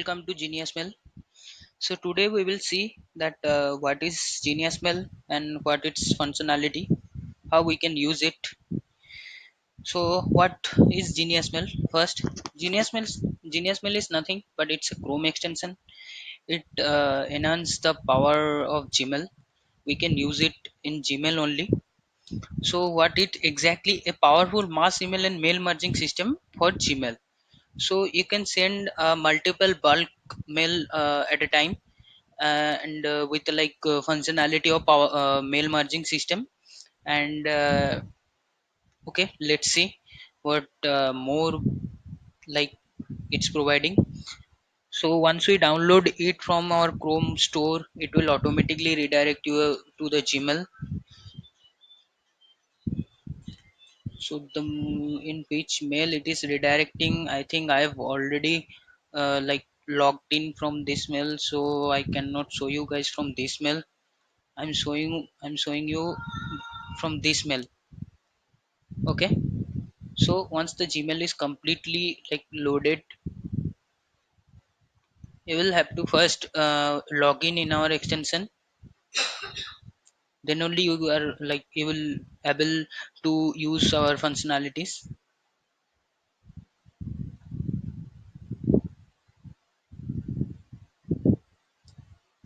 Welcome to Genius Mail. So today we will see that what is Genius Mail and what its functionality, how we can use it. So what is Genius Mail? First, Genius Mail Genius Mail is nothing but it's a Chrome extension. It enhances the power of Gmail. We can use it in Gmail only. So what it exactly a powerful mass email and mail merging system for Gmail. So you can send multiple bulk mail at a time and with functionality of power mail merging system and okay, let's see what more like it's providing. So once we download it from our Chrome store, it will automatically redirect you to the Gmail. So in which mail it is redirecting, I think I have already logged in from this mail, so I cannot show you guys from this mail. I'm showing you from this mail. Okay, so once the Gmail is completely loaded, you will have to first log in our extension. Then only you will able to use our functionalities.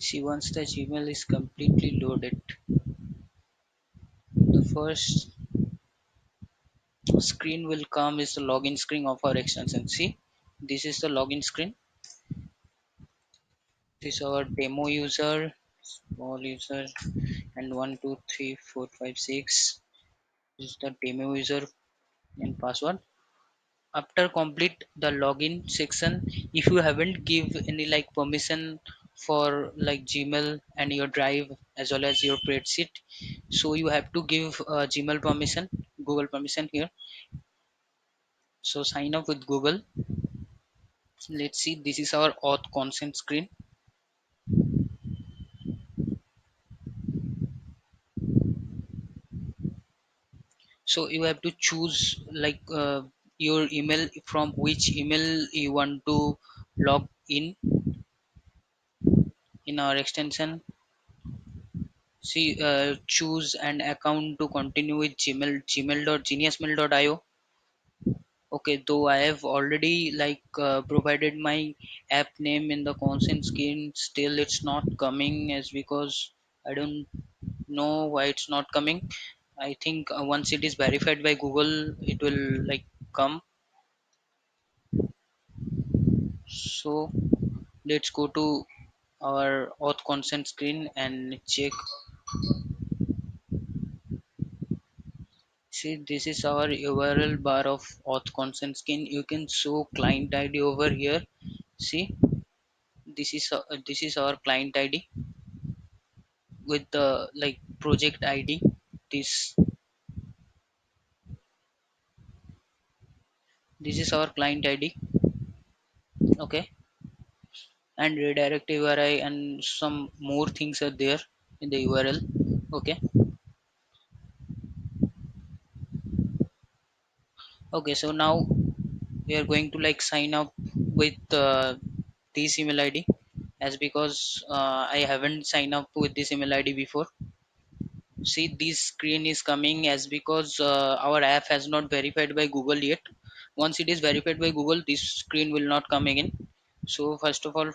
See, once the Gmail is completely loaded, the first screen will come is the login screen of our extension. See, this is the login screen. This is our demo user, small user, and 1 2 3 4 5 6. This is the demo user and password. After complete the login section, if you haven't give any permission for Gmail and your drive as well as your spreadsheet, so you have to give Gmail permission, Google permission here. So sign up with Google. Let's see, this is our auth consent screen. So you have to choose your email, from which email you want to log in our extension. See, choose an account to continue with gmail.geniusmail.io. Okay, though I have already provided my app name in the consent screen, still it's not coming, as because I don't know why it's not coming. I think once it is verified by Google, it will come. So let's go to our auth consent screen and check. See, this is our URL bar of auth consent screen. You can show client ID over here. See, this is our client ID with the project ID. This this is our client ID. Okay, and redirect URI and some more things are there in the URL. Okay, okay. So now we are going to sign up with this email ID, as because I haven't signed up with this email ID before. See, this screen is coming as because our app has not verified by Google yet. Once it is verified by Google, this screen will not come again. So first of all,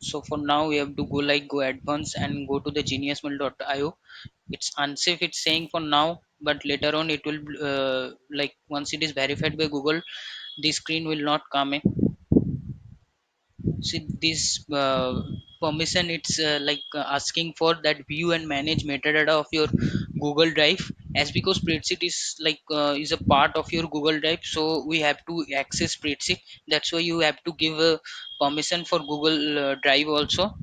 so for now we have to go advance and go to the geniusmail.io. It's unsafe, it's saying for now, but later on it will once it is verified by Google, this screen will not come in. See, this permission, it's asking for that view and manage metadata of your Google Drive, as because spreadsheet is is a part of your Google Drive, so we have to access spreadsheet. That's why you have to give a permission for Google Drive also.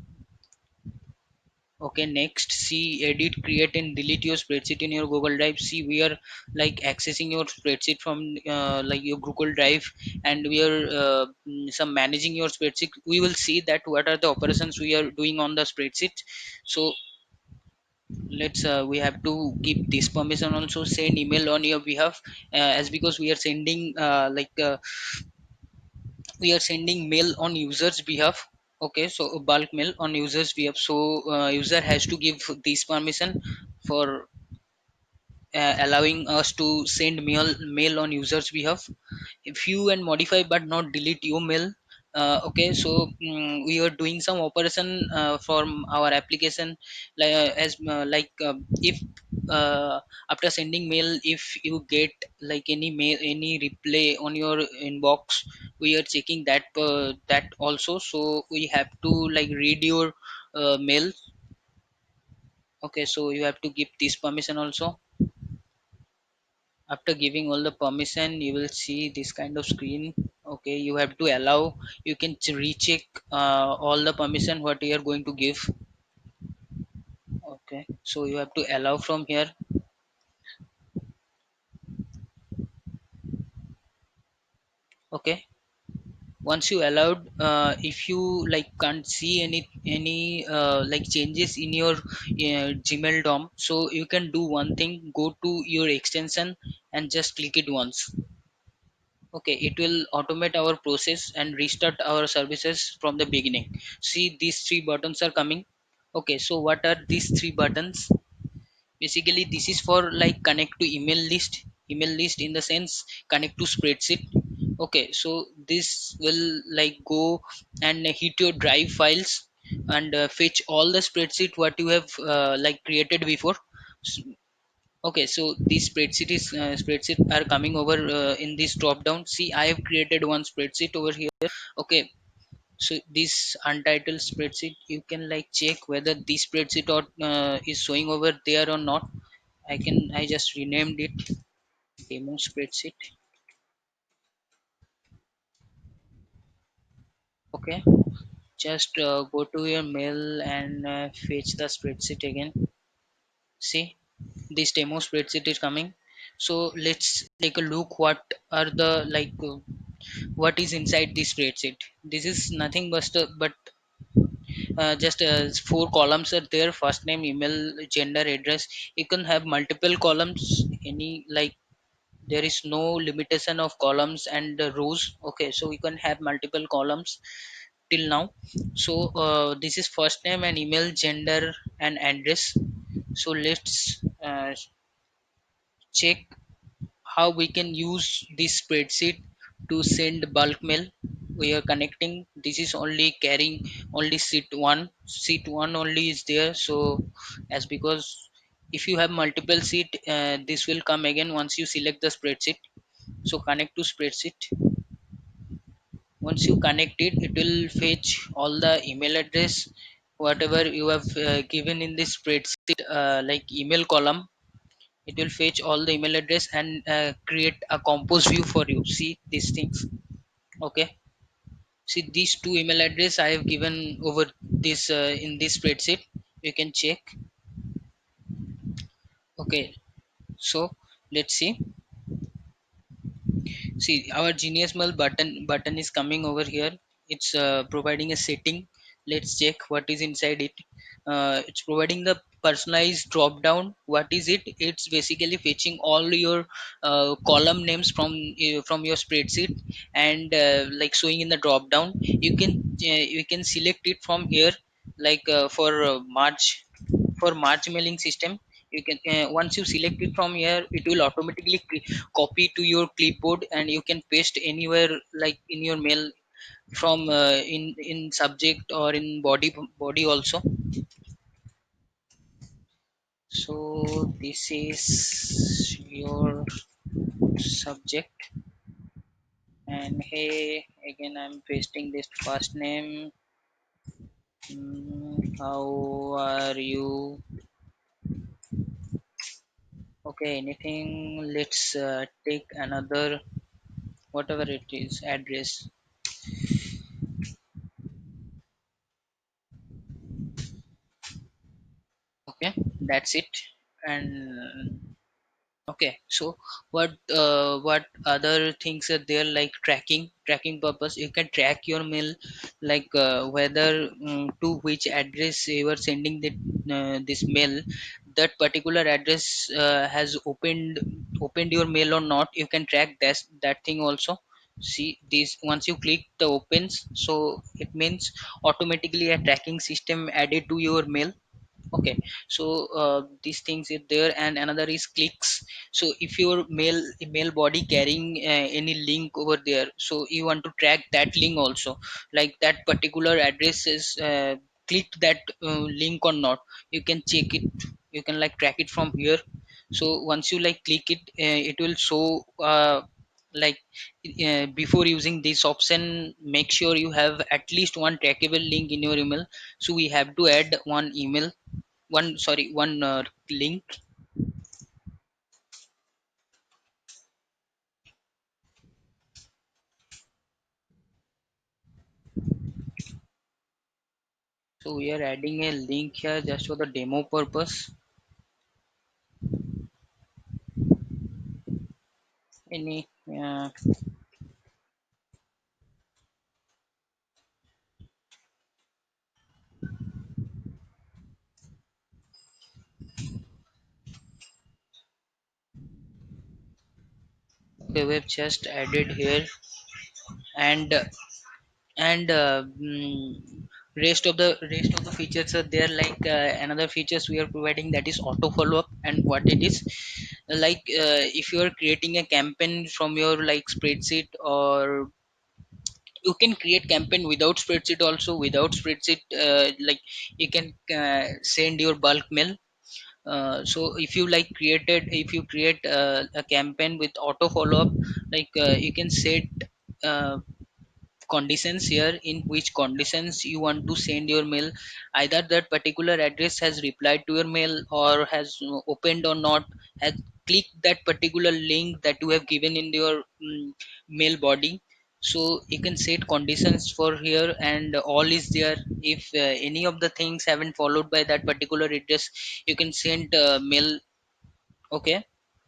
Okay, next, see, edit, create and delete your spreadsheet in your Google Drive. See, we are accessing your spreadsheet from your Google Drive, and we are some managing your spreadsheet. We will see that what are the operations we are doing on the spreadsheet. So let's we have to keep this permission also, send email on your behalf, as because we are sending we are sending mail on users behalf. Okay, so a bulk mail on users behalf. So user has to give this permission for allowing us to send mail on users behalf. View and modify but not delete your mail. Okay, so we are doing some operation from our application, if after sending mail, if you get like any mail, any replay on your inbox, we are checking that also. So we have to like read your mail. Okay, so you have to give this permission also. After giving all the permission, you will see this kind of screen. Okay, you have to allow. You can recheck all the permission what you are going to give. Okay, so you have to allow from here. Okay, once you allowed, if you like can't see any like changes in your Gmail DOM, so you can do one thing: go to your extension and just click it once. Okay, it will automate our process and restart our services from the beginning. See, these three buttons are coming. Okay, so what are these three buttons? Basically, this is for like connect to email list in the sense connect to spreadsheet. Okay, so this will like go and hit your drive files and fetch all the spreadsheet what you have like created before. Okay, so these spreadsheet are coming over in this drop down. See, I have created one spreadsheet over here. Okay, so this untitled spreadsheet, you can like check whether this spreadsheet or is showing over there or not. I just renamed it demo spreadsheet. Okay, just go to your mail and fetch the spreadsheet again. See, this demo spreadsheet is coming. So let's take a look what are the like what is inside this spreadsheet. This is nothing but just four columns are there: first name, email, gender, address. You can have multiple columns, any like there is no limitation of columns and rows. Okay, so we can have multiple columns till now. So this is first name and email, gender and address. So let's check how we can use this spreadsheet to send bulk mail. We are connecting, this is only carrying only seat one only is there. So as because if you have multiple seat, this will come again once you select the spreadsheet. So connect to spreadsheet. Once you connect it, it will fetch all the email address whatever you have given in this spreadsheet, like email column. It will fetch all the email address and create a compose view for you. See these things. Okay, see these two email address I have given over this in this spreadsheet. You can check. Okay, so let's see our Genius Mail button is coming over here. It's providing a setting. Let's check what is inside it. It's providing the personalized drop down. What is it? It's basically fetching all your column names from your spreadsheet and like showing in the drop down. You can select it from here, like for March mailing system. You can once you select it from here, it will automatically copy to your clipboard and you can paste anywhere like in your mail from in subject or in body also. So this is your subject, and hey, again I'm pasting this first name. How are you? Okay, anything. Let's take another, whatever it is, address. Okay, that's it. And okay, so what other things are there, like tracking purpose? You can track your mail, like whether to which address you are sending this mail. That particular address has opened your mail or not. You can track that thing also. See this, once you click the opens, so it means automatically a tracking system added to your mail. Okay, so these things is there, and another is clicks. So if your mail body carrying any link over there, so you want to track that link also, like that particular address is clicked that link or not, you can check it, you can like track it from here. So once you like click it, it will show like before using this option, make sure you have at least one trackable link in your email. So we have to add one email, one link. So we are adding a link here just for the demo purpose. Any okay, we've just added here, and rest of the features are there, like another features we are providing, that is auto follow up. And what it is, like if you are creating a campaign from your like spreadsheet, or you can create campaign without spreadsheet also. Without spreadsheet, like you can send your bulk mail. So if you create a campaign with auto follow up, like you can set uh, conditions here, in which conditions you want to send your mail. Either that particular address has replied to your mail, or has opened or not, has clicked that particular link that you have given in your mail body. So you can set conditions for here, and all is there. If any of the things haven't followed by that particular address, you can send mail. Okay,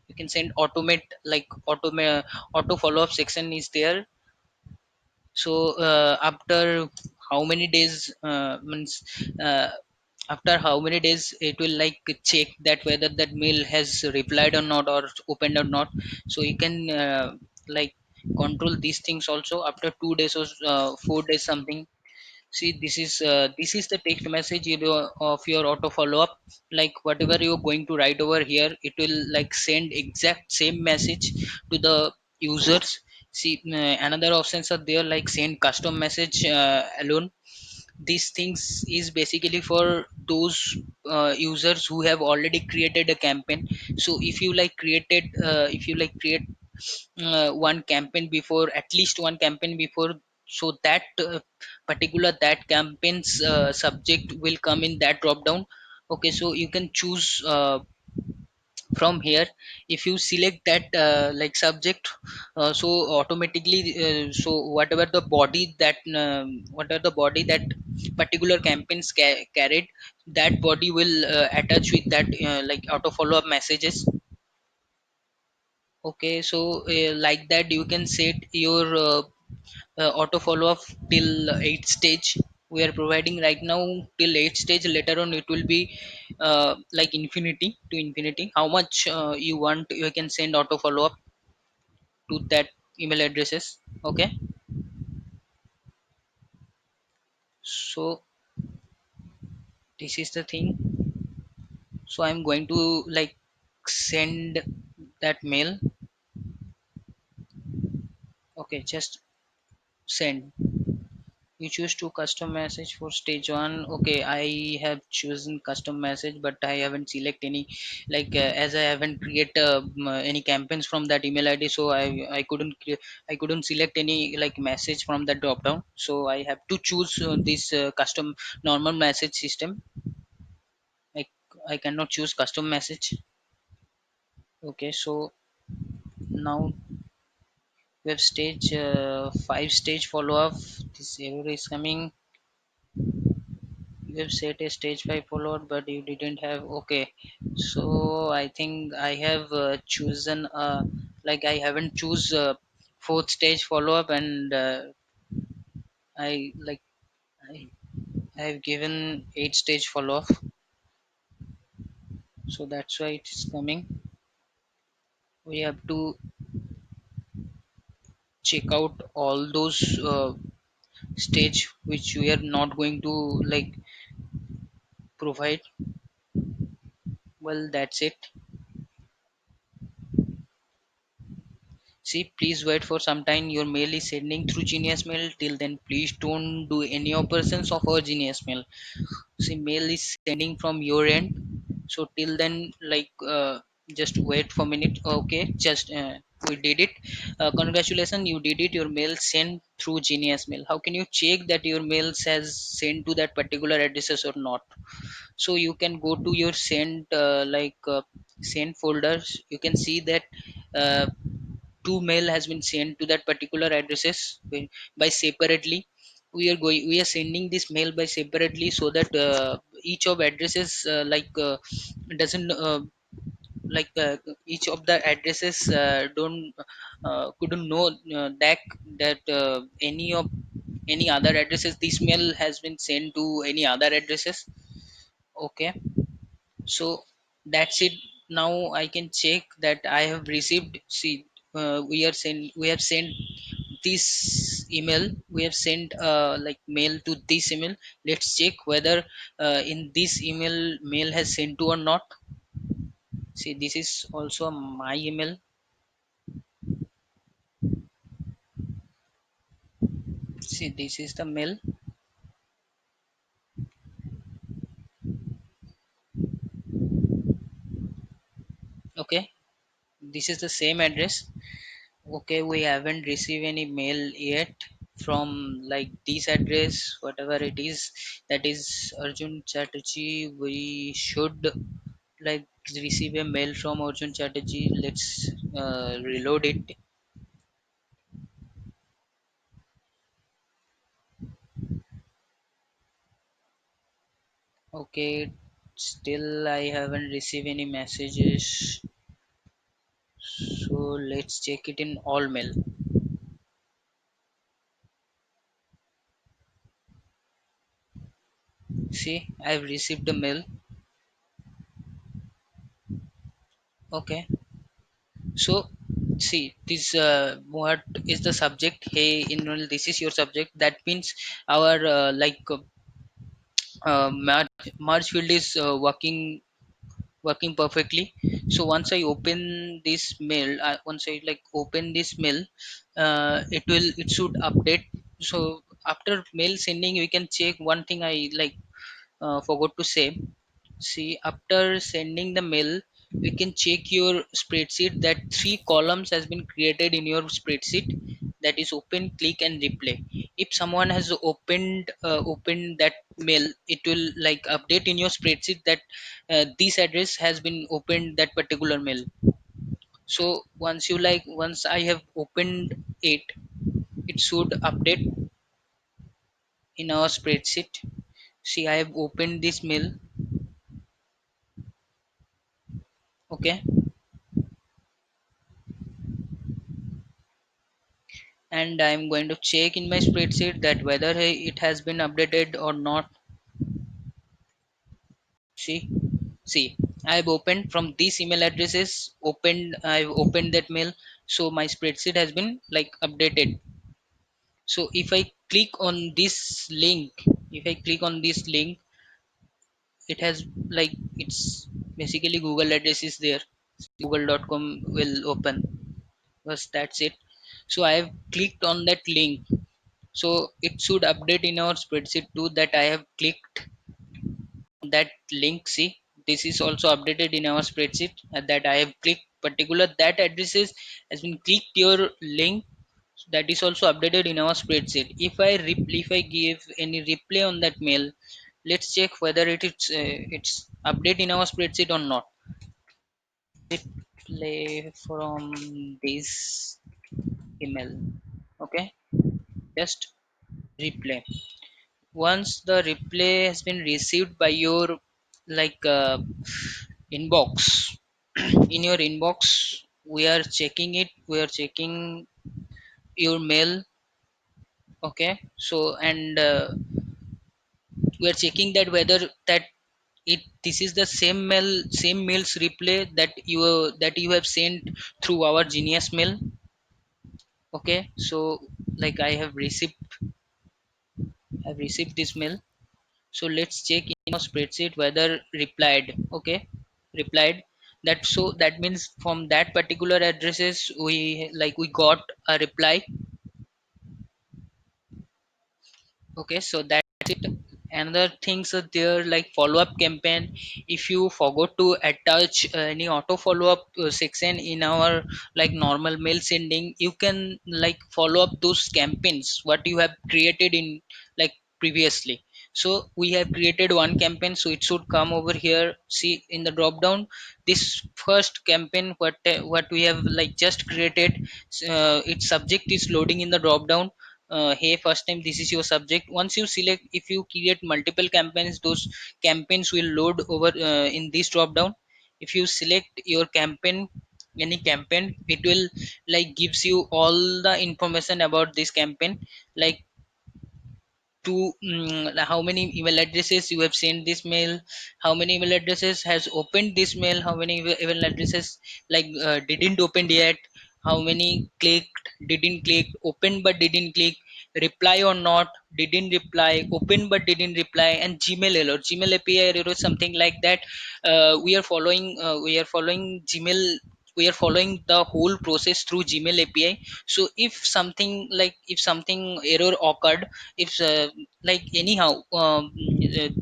you can send automate, like auto follow up section is there. So after how many days, means uh, after how many days it will like check that whether that mail has replied or not, or opened or not. So you can like control these things also after 2 days or 4 days something. See, this is the text message of your auto follow up. Like whatever you're going to write over here, it will like send exact same message to the users. See, another options are there, like send custom message alone. These things is basically for those users who have already created a campaign. So if you like create one campaign before, at least one campaign before, so that that campaign's subject will come in that drop down. Okay, so you can choose from here. If you select that like subject, so automatically so whatever the body that particular campaigns carried, that body will attach with that like auto follow up messages. Okay, so like that you can set your auto follow up till 8th stage. We are providing right now till 8th stage. Later on it will be like infinity to infinity. How much you want, you can send auto follow up to that email addresses. Okay, so this is the thing. So I'm going to like send that mail. Okay, just send. You choose to custom message for stage one. Okay, I have chosen custom message, but I haven't select any, like as I haven't create any campaigns from that email ID, so I couldn't I couldn't select any like message from that drop down. So I have to choose this custom normal message system. I I cannot choose custom message. Okay, so now we have stage 5 stage follow up. This error is coming. You have set a stage 5 follower, but you didn't have. Okay, so I think I have chosen like I haven't choose fourth stage follow up, and I like I, I have given 8 stage follow up, so that's why it's coming. We have to check out all those stage which we are not going to like provide. Well, that's it. See, please wait for some time. Your mail is sending through Genius Mail. Till then, please don't do any operations of our Genius Mail. See, mail is sending from your end. So till then, like, just wait for a minute. Okay, just we did it. Congratulations, you did it. Your mail sent through Genius Mail. How can you check that your mail says sent to that particular addresses or not? So you can go to your sent sent folders. You can see that. Two mail has been sent to that particular addresses by separately. We are sending this mail by separately so that each of addresses doesn't like each of the addresses don't couldn't know that any other addresses this mail has been sent to any other addresses. Okay, so that's it. Now I can check that I have received. See, we have sent this email. We have sent like mail to this email. Let's check whether in this email mail has sent to or not. See, this is also my email. See, this is the mail. Okay, this is the same address. Okay, we haven't received any mail yet from like this address, whatever it is, that is Arjun Chatterjee. We should like receive a mail from Arjun Chatterjee. Let's reload it. Okay, still I haven't received any messages. So let's check it in all mail. See, I've received the mail. Okay, so see this what is the subject? Hey, Inul, this is your subject. That means our merge field is working perfectly. So once I open this mail, once I like open this mail, it should update. So after mail sending we can check one thing I like forgot to say. See, after sending the mail we can check your spreadsheet that three columns has been created in your spreadsheet, that is open, click and replay. If someone has opened that mail, it will like update in your spreadsheet that this address has been opened, that particular mail. So once I have opened it, it should update in our spreadsheet. See, I have opened this mail. Okay, and I'm going to check in my spreadsheet that whether it has been updated or not. See, I've opened from these email addresses. I've opened that mail, so my spreadsheet has been like updated. So if I click on this link, if I click on this link, it has like it's basically Google address is there. Google.com will open. Bas, that's it. So I have clicked on that link. So it should update in our spreadsheet too that I have clicked that link. See, this is also updated in our spreadsheet that I have clicked particular that addresses has been clicked your link. That is also updated in our spreadsheet. If I give any replay on that mail, let's check whether it's update in our spreadsheet or not. Replay from this email. Okay, just replay. Once the replay has been received by your like inbox, in your inbox we are checking it, we are checking your mail. Okay, so and we are checking that whether that it this is the same mails replay that you have sent through our Genius Mail. Okay, so like I've received this mail. So let's check in our spreadsheet whether replied. Okay, replied. That, so that means from that particular addresses we got a reply. Okay, so that's it. Another things are there like follow-up campaign. If you forgot to attach any auto follow-up section in our like normal mail sending, you can like follow up those campaigns what you have created in like previously. So we have created one campaign, so it should come over here. See in the drop down, this first campaign what we have like just created, its subject is loading in the drop down. Hey, first time this is your subject. Once you select, if you create multiple campaigns, those campaigns will load over in this drop down. If you select your campaign, any campaign, it will like gives you all the information about this campaign, like to how many email addresses you have sent this mail, how many email addresses has opened this mail, how many email addresses like didn't open yet, how many clicked, didn't click, open but didn't click, reply or not, didn't reply, open but didn't reply, and gmail error, gmail api error, something like that. We are following gmail, we are following the whole process through gmail api. So if something error occurred, if like anyhow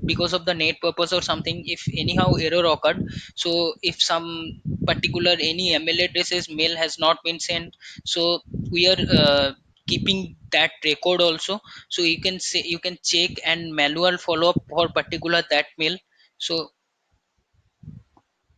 because of the net purpose or something, if anyhow error occurred, so if some particular any email addresses mail has not been sent, so we are keeping that record also. So you can say, you can check and manual follow up for particular that mail. So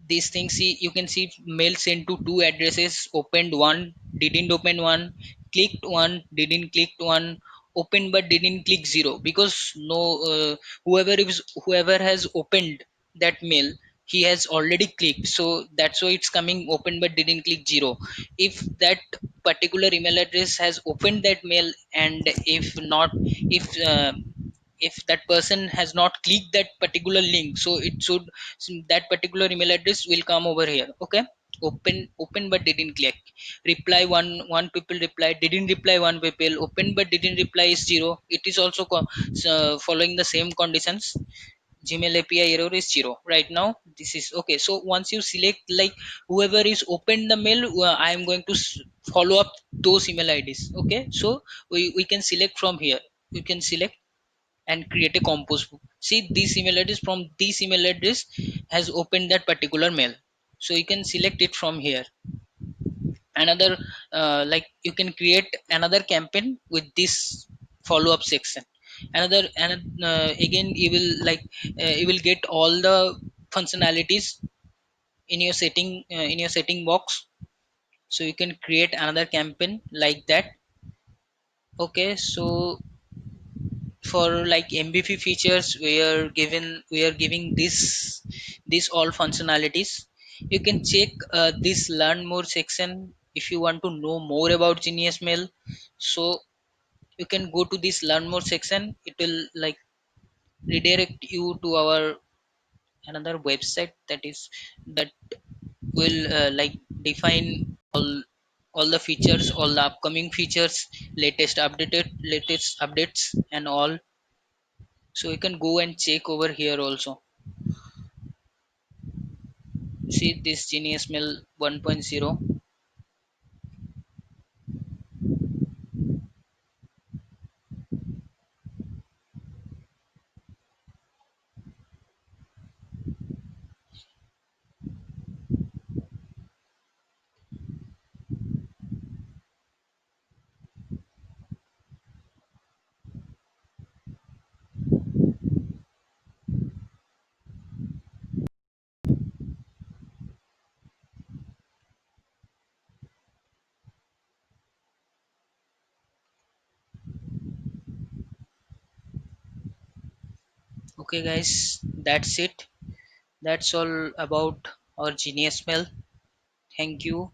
these things, see, you can see mail sent to two addresses, opened one, didn't open one, clicked one, didn't click one, open but didn't click zero, because no whoever has opened that mail, he has already clicked, so that's why it's coming open but didn't click zero. If that particular email address has opened that mail, and if not, if that person has not clicked that particular link, so it should, that particular email address will come over here. Okay, open but didn't click, reply one people reply, didn't reply one people, open but didn't reply is zero, it is also following the same conditions. Gmail api error is zero right now. This is okay. So once you select like whoever is opened the mail, I am going to follow up those email ids. Okay, so we can select from here. You can select and create a compose book. See, this email address, from this email address has opened that particular mail, so you can select it from here. Another like you can create another campaign with this follow up section. And again you will like you will get all the functionalities in your setting box. So you can create another campaign like that. Okay, so for like MVP features, we are giving this all functionalities. You can check this learn more section if you want to know more about Genius Mail. So you can go to this learn more section, it will like redirect you to our another website that will like define all the features, all the upcoming features, latest updates and all. So you can go and check over here also. See this Genius Mail 1.0. Okay guys, that's it. That's all about our Genius Mail. Thank you.